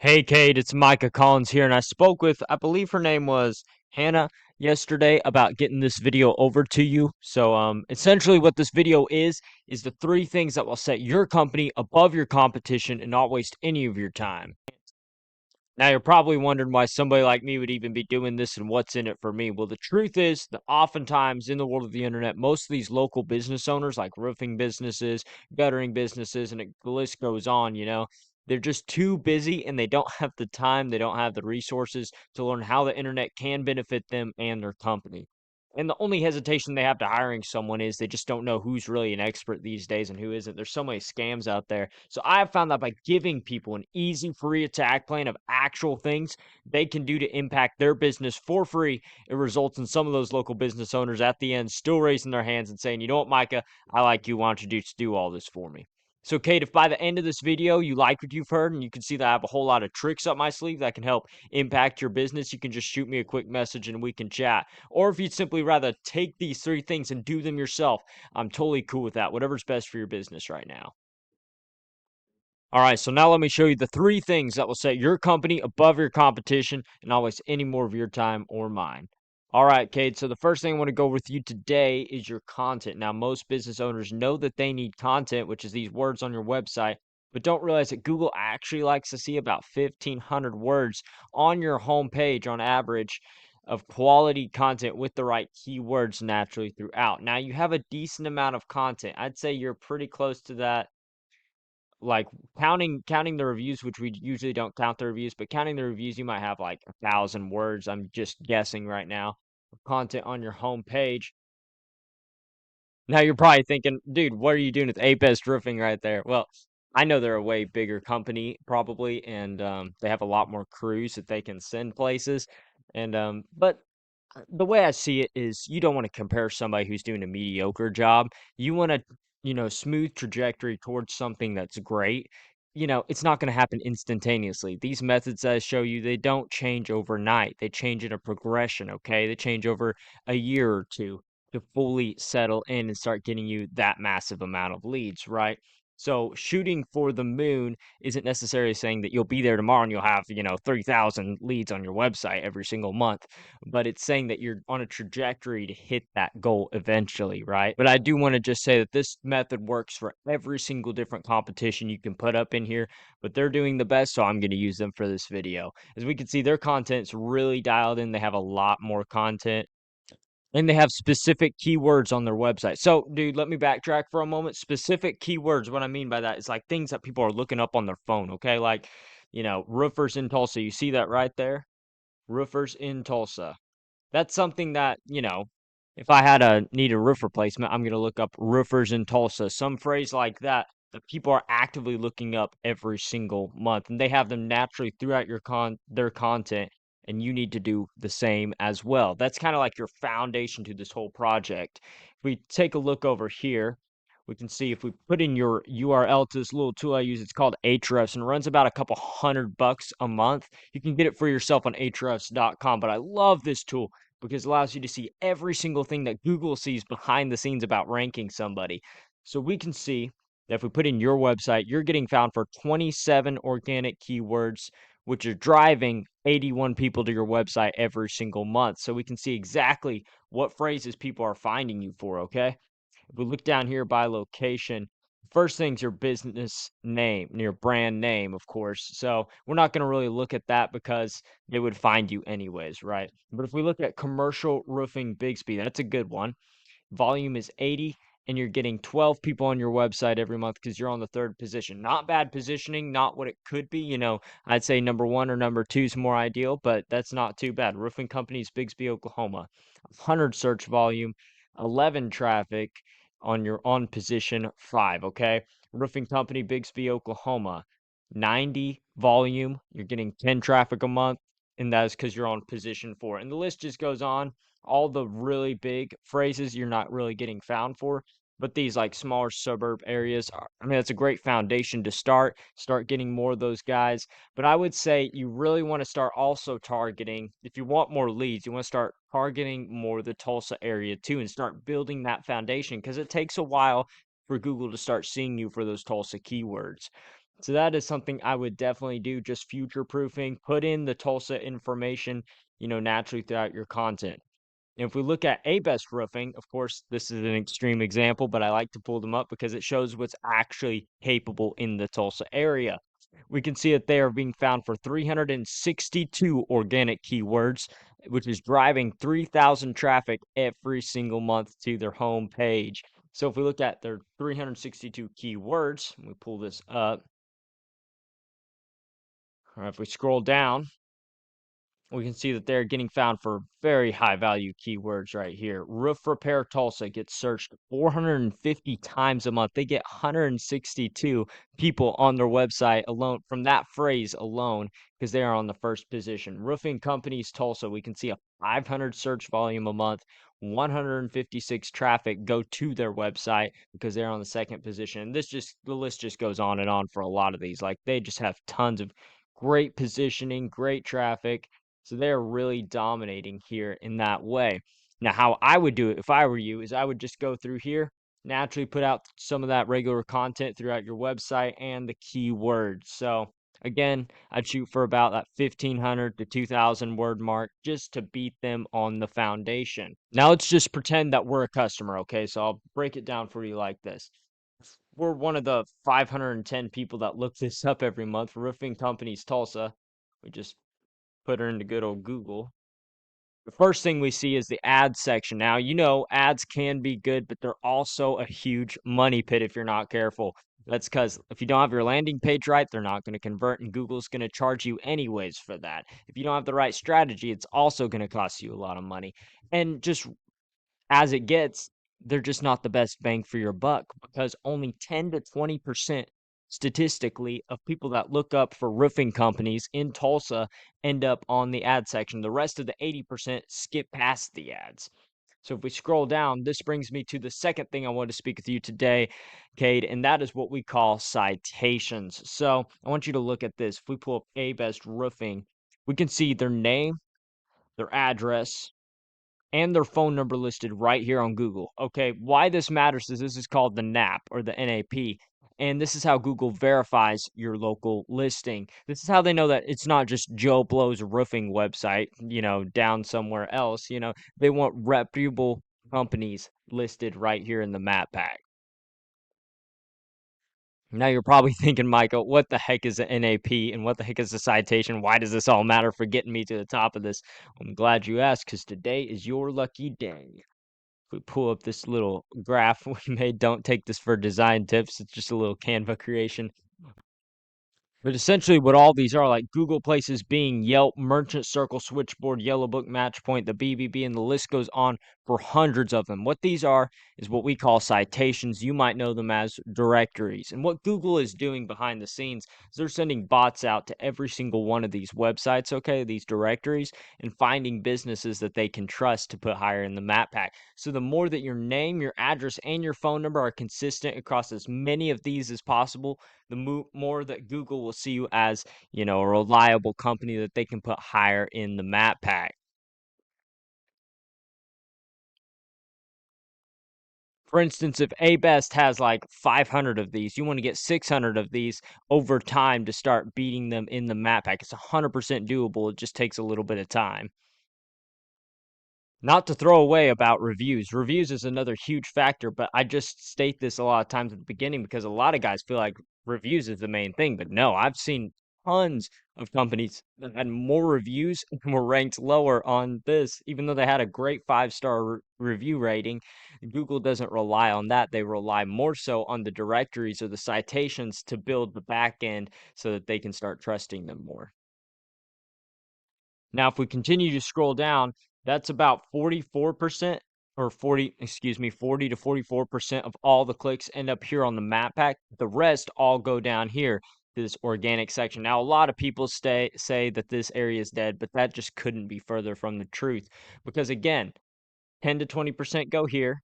Hey, Cade, it's Micah Collins here, and I spoke with, I believe her name was Hannah yesterday about getting this video over to you. Essentially what this video is the three things that will set your company above your competition and not waste any of your time. Now, you're probably wondering why somebody like me would even be doing this and what's in it for me. Well, the truth is that oftentimes in the world of the internet, most of these local business owners, like roofing businesses, guttering businesses, and the list goes on, they're just too busy and they don't have the time, they don't have the resources to learn how the internet can benefit them and their company. And the only hesitation they have to hiring someone is they just don't know who's really an expert these days and who isn't. There's so many scams out there. So I have found that by giving people an easy, free attack plan of actual things they can do to impact their business for free, it results in some of those local business owners at the end still raising their hands and saying, you know what, Micah, I like you. Why don't you just do all this for me? So, Kate, if by the end of this video you like what you've heard and you can see that I have a whole lot of tricks up my sleeve that can help impact your business, you can just shoot me a quick message and we can chat. Or if you'd simply rather take these three things and do them yourself, I'm totally cool with that. Whatever's best for your business right now. All right, so now let me show you the three things that will set your company above your competition and not waste any more of your time or mine. All right, Cade. So the first thing I want to go with you today is your content. Now, most business owners know that they need content, which is these words on your website, but don't realize that Google actually likes to see about 1,500 words on your homepage on average of quality content with the right keywords naturally throughout. Now, you have a decent amount of content. I'd say you're pretty close to that, like counting the reviews, which we usually don't count the reviews, but counting the reviews, you might have like 1,000 words. I'm just guessing right now of content on your home page. Now you're probably thinking, dude, what are you doing with A Best Roofing right there? Well, I know they're a way bigger company probably, and they have a lot more crews that they can send places. But the way I see it is you don't want to compare somebody who's doing a mediocre job. You want to, smooth trajectory towards something that's great. It's not going to happen instantaneously. These methods that I show you, they don't change overnight. They change in a progression, okay? They change over a year or two to fully settle in and start getting you that massive amount of leads, right? So shooting for the moon isn't necessarily saying that you'll be there tomorrow and you'll have, 3,000 leads on your website every single month, but it's saying that you're on a trajectory to hit that goal eventually, right? But I do want to just say that this method works for every single different competition you can put up in here, but they're doing the best, so I'm going to use them for this video. As we can see, their content's really dialed in. They have a lot more content and they have specific keywords on their website. So, dude, let me backtrack for a moment. Specific keywords, what I mean by that is like things that people are looking up on their phone, okay? Like, roofers in Tulsa. You see that right there? Roofers in Tulsa. That's something that, if I had a need a roof replacement, I'm going to look up roofers in Tulsa. Some phrase like that people are actively looking up every single month, and they have them naturally throughout their content, and you need to do the same as well. That's kind of like your foundation to this whole project. If we take a look over here, we can see if we put in your URL to this little tool I use, it's called Ahrefs, and it runs about a couple $100 a month. You can get it for yourself on ahrefs.com, but I love this tool because it allows you to see every single thing that Google sees behind the scenes about ranking somebody. So we can see that if we put in your website, you're getting found for 27 organic keywords, which are driving 81 people to your website every single month. So we can see exactly what phrases people are finding you for, okay? If we look down here by location, first thing's your business name, your brand name, of course. So we're not going to really look at that because they would find you anyways, right? But if we look at commercial roofing Bixby, that's a good one. Volume is 80 and you're getting 12 people on your website every month because you're on the third position. Not bad positioning, not what it could be. I'd say number one or number two is more ideal, but that's not too bad. Roofing companies, Bixby, Oklahoma. 100 search volume, 11 traffic on your on position 5, okay? Roofing company, Bixby, Oklahoma. 90 volume, you're getting 10 traffic a month, and that is because you're on position 4. And the list just goes on. All the really big phrases you're not really getting found for, but these like smaller suburb areas are, I mean, that's a great foundation to start getting more of those guys. But I would say you really want to start also targeting, if you want more leads, you want to start targeting more the Tulsa area too and start building that foundation because it takes a while for Google to start seeing you for those Tulsa keywords. So that is something I would definitely do, just future proofing, put in the Tulsa information, naturally throughout your content. If we look at A-Best Roofing, of course, this is an extreme example, but I like to pull them up because it shows what's actually capable in the Tulsa area. We can see that they are being found for 362 organic keywords, which is driving 3,000 traffic every single month to their home page. So if we look at their 362 keywords, we pull this up, or if we scroll down, we can see that they're getting found for very high value keywords right here. Roof repair Tulsa gets searched 450 times a month. They get 162 people on their website alone from that phrase alone because they are on the first position. Roofing companies Tulsa, we can see a 500 search volume a month. 156 traffic go to their website because they're on the second position. And the list just goes on and on for a lot of these. Like they just have tons of great positioning, great traffic, so they're really dominating here in that way. Now, how I would do it if I were you is I would just go through here, naturally put out some of that regular content throughout your website and the keywords. So again, I'd shoot for about that 1,500 to 2,000 word mark just to beat them on the foundation. Now let's just pretend that we're a customer, okay? So I'll break it down for you like this. We're one of the 510 people that look this up every month. Roofing Companies Tulsa. We just put her into good old Google. The first thing we see is the ads section. Now, ads can be good, but they're also a huge money pit if you're not careful. That's because if you don't have your landing page right, they're not going to convert, and Google's going to charge you anyways for that. If you don't have the right strategy, it's also going to cost you a lot of money. And just as it gets, they're just not the best bang for your buck because only 10 to 20% statistically of people that look up for roofing companies in Tulsa end up on the ad section. The rest of the 80% skip past the ads. So if we scroll down, this brings me to the second thing I want to speak with you today, Cade, and that is what we call citations. So I want you to look at this. If we pull up A-Best Roofing, we can see their name, their address, and their phone number listed right here on Google. Okay, why this matters is this is called the NAP or the NAP. And this is how Google verifies your local listing. This is how they know that it's not just Joe Blow's roofing website, down somewhere else. They want reputable companies listed right here in the map pack. Now you're probably thinking, Michael, what the heck is an NAP and what the heck is a citation? Why does this all matter for getting me to the top of this? I'm glad you asked because today is your lucky day. If we pull up this little graph we made, don't take this for design tips. It's just a little Canva creation. But essentially, what all these are like Google Places, Bing, Yelp, Merchant Circle, Switchboard, Yellow Book, Matchpoint, the BBB, and the list goes on for hundreds of them. What these are is what we call citations. You might know them as directories. And what Google is doing behind the scenes is they're sending bots out to every single one of these websites, okay, these directories, and finding businesses that they can trust to put higher in the map pack. So the more that your name, your address, and your phone number are consistent across as many of these as possible, the more that Google will see you as, a reliable company that they can put higher in the map pack. For instance, if A-Best has like 500 of these, you want to get 600 of these over time to start beating them in the map pack. It's 100% doable. It just takes a little bit of time. Not to throw away about reviews. Reviews is another huge factor, but I just state this a lot of times at the beginning because a lot of guys feel like reviews is the main thing. But no, I've seen tons of companies that had more reviews and were ranked lower on this, even though they had a great 5-star review rating. Google doesn't rely on that. They rely more so on the directories or the citations to build the back end so that they can start trusting them more. Now, if we continue to scroll down, that's about 44% or 40 to 44% of all the clicks end up here on the map pack. The rest all go down here to this organic section. Now, a lot of people say that this area is dead, but that just couldn't be further from the truth because again, 10 to 20% go here,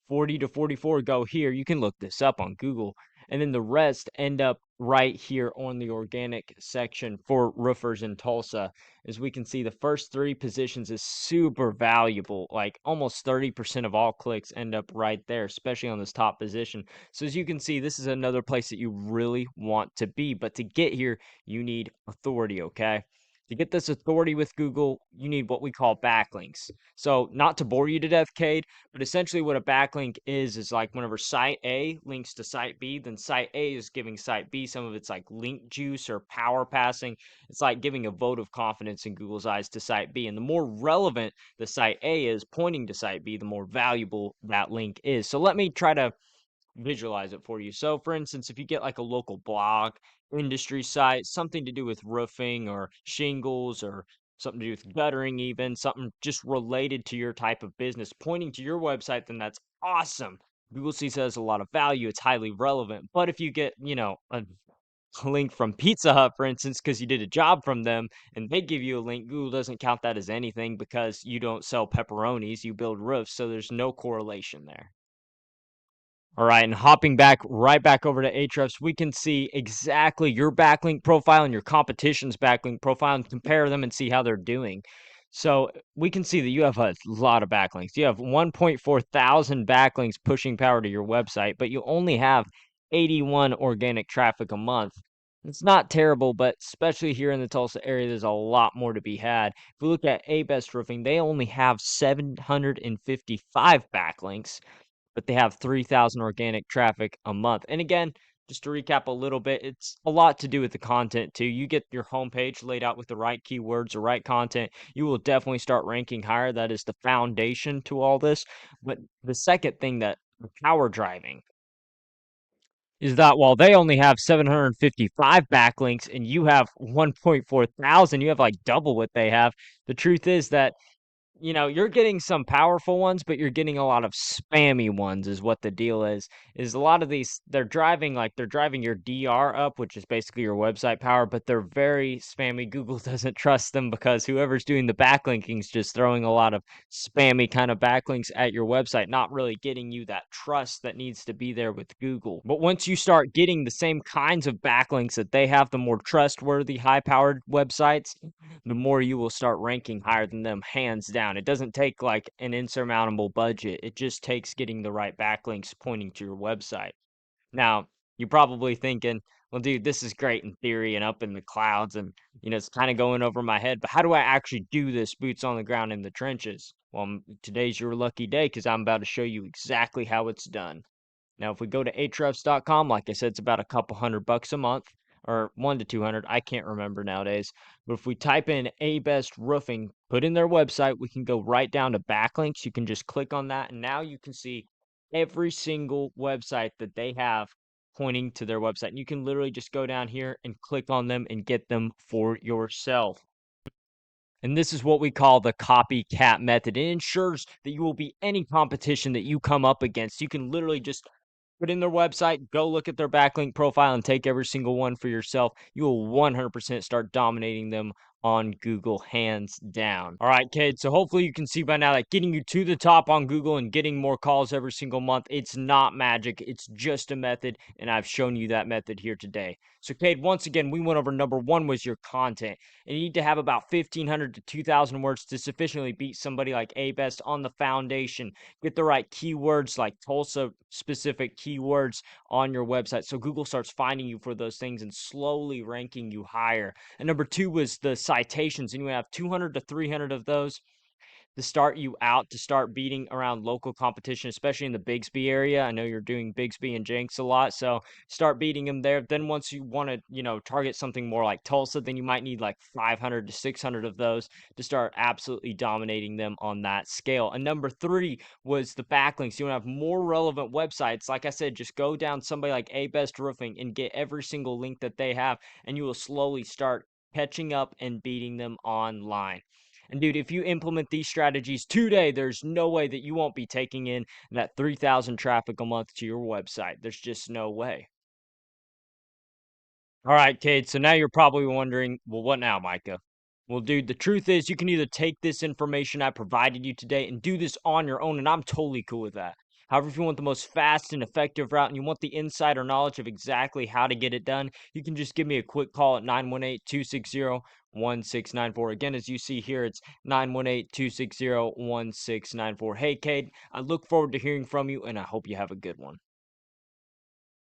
40 to 44 go here. You can look this up on Google. and then the rest end up right here on the organic section for roofers in Tulsa. As we can see, the first three positions is super valuable. Like almost 30% of all clicks end up right there, especially on this top position. So as you can see, this is another place that you really want to be. But to get here, you need authority, okay? To get this authority with Google, you need what we call backlinks. So not to bore you to death, Cade, but essentially what a backlink is like whenever site A links to site B, then site A is giving site B some of its like link juice or power passing. It's like giving a vote of confidence in Google's eyes to site B. And the more relevant the site A is pointing to site B, the more valuable that link is. So let me try to visualize it for you. So, for instance, if you get like a local blog, industry site, something to do with roofing or shingles or something to do with guttering, even something just related to your type of business, pointing to your website, then that's awesome. Google sees it as a lot of value. It's highly relevant. But if you get, a link from Pizza Hut, for instance, because you did a job from them and they give you a link, Google doesn't count that as anything because you don't sell pepperonis, you build roofs. So there's no correlation there. All right, and hopping back right back over to Ahrefs, we can see exactly your backlink profile and your competition's backlink profile and compare them and see how they're doing. So we can see that you have a lot of backlinks. You have 1.4 thousand backlinks pushing power to your website, but you only have 81 organic traffic a month. It's not terrible, but especially here in the Tulsa area, there's a lot more to be had. If we look at A Best Roofing, they only have 755 backlinks, but they have 3,000 organic traffic a month. And again, just to recap a little bit, it's a lot to do with the content too. You get your homepage laid out with the right keywords or right content, you will definitely start ranking higher. That is the foundation to all this. But the second thing that power driving is that while they only have 755 backlinks and you have 1.4 thousand, you have like double what they have. The truth is that you're getting some powerful ones, but you're getting a lot of spammy ones is what the deal is. Is a lot of these they're driving your DR up, which is basically your website power, but they're very spammy. Google doesn't trust them because whoever's doing the backlinking is just throwing a lot of spammy kind of backlinks at your website, not really getting you that trust that needs to be there with Google. But once you start getting the same kinds of backlinks that they have, the more trustworthy, high-powered websites, the more you will start ranking higher than them, hands down. It doesn't take like an insurmountable budget. It just takes getting the right backlinks pointing to your website. Now, you're probably thinking, well, dude, this is great in theory and up in the clouds, and it's kind of going over my head, but how do I actually do this boots on the ground in the trenches? Well, today's your lucky day because I'm about to show you exactly how it's done. Now, if we go to ahrefs.com, like I said, it's about a couple $100 a month, or 1 to 200. I can't remember nowadays. But if we type in A Best Roofing, put in their website, we can go right down to backlinks. You can just click on that, and now you can see every single website that they have pointing to their website. And you can literally just go down here and click on them and get them for yourself. And this is what we call the copycat method. It ensures that you will beat any competition that you come up against. You can literally just put in their website, go look at their backlink profile, and take every single one for yourself. You will 100% start dominating them on Google, hands down. All right, Cade. So hopefully you can see by now that getting you to the top on Google and getting more calls every single month, it's not magic. It's just a method, and I've shown you that method here today. So, Cade, once again, we went over number one was your content. And you need to have about 1,500 to 2,000 words to sufficiently beat somebody like A-Best on the foundation. Get the right keywords, like Tulsa-specific keywords on your website, so Google starts finding you for those things and slowly ranking you higher. And number two was the citations, and you have 200 to 300 of those to start you out, to start beating around local competition, especially in the Bigsby area. I know you're doing Bigsby and Jenks a lot, so start beating them there. Then once you want to, target something more like Tulsa, then you might need like 500 to 600 of those to start absolutely dominating them on that scale. And number three was the backlinks. You want to have more relevant websites. Like I said, just go down somebody like A Best Roofing and get every single link that they have, and you will slowly start catching up and beating them online. And dude, if you implement these strategies today, there's no way that you won't be taking in that 3,000 traffic a month to your website. There's just no way. All right, Cade. So now you're probably wondering, well, what now, Micah? Well, dude, the truth is you can either take this information I provided you today and do this on your own, and I'm totally cool with that. However, if you want the most fast and effective route and you want the insider knowledge of exactly how to get it done, you can just give me a quick call at 918-260-1694. Again, as you see here, it's 918-260-1694. Hey, Cade, I look forward to hearing from you, and I hope you have a good one.